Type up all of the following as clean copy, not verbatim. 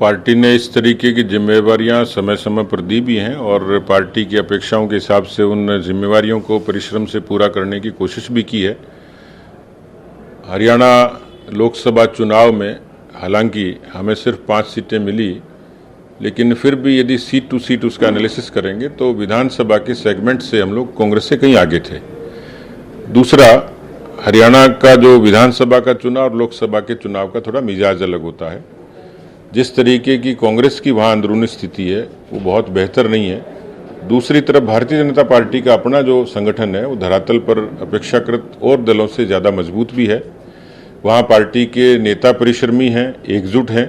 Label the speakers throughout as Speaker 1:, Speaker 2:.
Speaker 1: Party ने इस तरीके की जिम्मेवारियां समय समय पर दी भी हैं और पार्टी की अपेक्षाओं के हिसाब से उन जिम्मेवारियों को परिश्रम से पूरा करने की कोशिश भी की है। हरियाणा लोकसभा चुनाव में हालांकि हमें सिर्फ 5 सीटें मिली, लेकिन फिर भी यदि सीट टू सीट उसका एनालिसिस करेंगे तो विधानसभा के सेगमेंट से हम लोग कांग्रेस से कहीं आगे थे। दूसरा, हरियाणा का जो विधानसभा का चुनाव और लोकसभा के चुनाव का थोड़ा मिजाज अलग होता है। जिस तरीके की कांग्रेस की वहाँ अंदरूनी स्थिति है वो बहुत बेहतर नहीं है। दूसरी तरफ भारतीय जनता पार्टी का अपना जो संगठन है वो धरातल पर अपेक्षाकृत और दलों से ज़्यादा मजबूत भी है। वहाँ पार्टी के नेता परिश्रमी हैं, एकजुट हैं।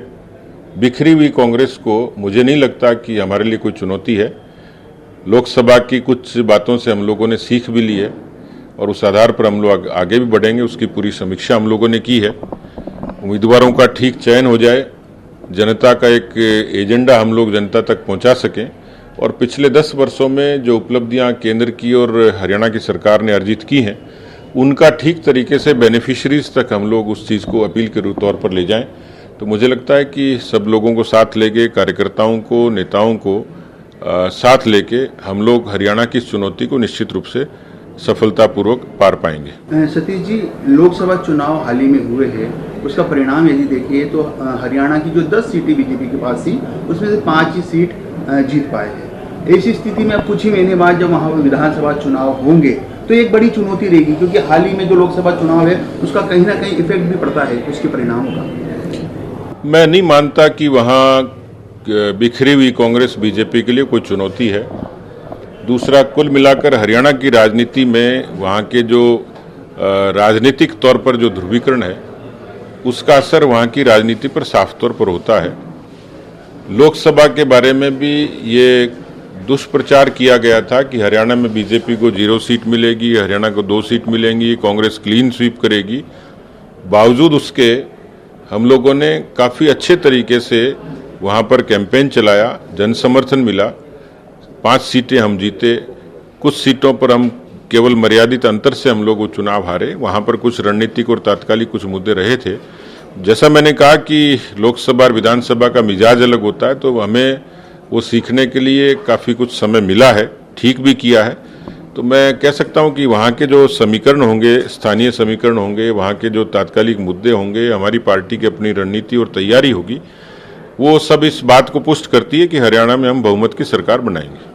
Speaker 1: बिखरी हुई कांग्रेस को मुझे नहीं लगता कि हमारे लिए कोई चुनौती है। लोकसभा की कुछ बातों से हम लोगों ने सीख भी ली है और उस आधार पर हम लोग आगे भी बढ़ेंगे। उसकी पूरी समीक्षा हम लोगों ने की है। उम्मीदवारों का ठीक चयन हो जाए, जनता का एक एजेंडा हम लोग जनता तक पहुंचा सकें और पिछले 10 वर्षों में जो उपलब्धियां केंद्र की और हरियाणा की सरकार ने अर्जित की हैं उनका ठीक तरीके से बेनिफिशरीज तक हम लोग उस चीज़ को अपील के तौर पर ले जाएं। तो मुझे लगता है कि सब लोगों को साथ लेके, कार्यकर्ताओं को, नेताओं को साथ लेके हम लोग हरियाणा की इस चुनौती को निश्चित रूप से सफलतापूर्वक पार पाएंगे।
Speaker 2: सतीश जी, लोकसभा चुनाव हाल ही में हुए हैं, उसका परिणाम यदि देखिए तो हरियाणा की जो 10 सीटें बीजेपी के पास थी उसमें से 5 ही सीट जीत पाए हैं। ऐसी स्थिति में अब कुछ ही महीने बाद जब वहाँ विधानसभा चुनाव होंगे तो एक बड़ी चुनौती रहेगी, क्योंकि हाल ही में जो लोकसभा चुनाव है उसका कहीं ना कहीं इफेक्ट भी पड़ता है उसके परिणामों का।
Speaker 1: मैं नहीं मानता कि वहाँ बिखरी हुई कांग्रेस बीजेपी के लिए कोई चुनौती है। दूसरा, कुल मिलाकर हरियाणा की राजनीति में वहाँ के जो राजनीतिक तौर पर जो ध्रुवीकरण है उसका असर वहाँ की राजनीति पर साफ तौर पर होता है। लोकसभा के बारे में भी ये दुष्प्रचार किया गया था कि हरियाणा में बीजेपी को 0 सीट मिलेगी, हरियाणा को 2 सीट मिलेंगी, कांग्रेस क्लीन स्वीप करेगी। बावजूद उसके हम लोगों ने काफ़ी अच्छे तरीके से वहाँ पर कैंपेन चलाया, जन समर्थन मिला। 5 सीटें हम जीते। कुछ सीटों पर हम केवल मर्यादित अंतर से हम लोग वो चुनाव हारे। वहाँ पर कुछ रणनीतिक और तात्कालिक कुछ मुद्दे रहे थे। जैसा मैंने कहा कि लोकसभा और विधानसभा का मिजाज अलग होता है, तो हमें वो सीखने के लिए काफ़ी कुछ समय मिला है, ठीक भी किया है। तो मैं कह सकता हूँ कि वहाँ के जो समीकरण होंगे, स्थानीय समीकरण होंगे, वहाँ के जो तात्कालिक मुद्दे होंगे, हमारी पार्टी की अपनी रणनीति और तैयारी होगी, वो सब इस बात को पुष्ट करती है कि हरियाणा में हम बहुमत की सरकार बनाएंगे।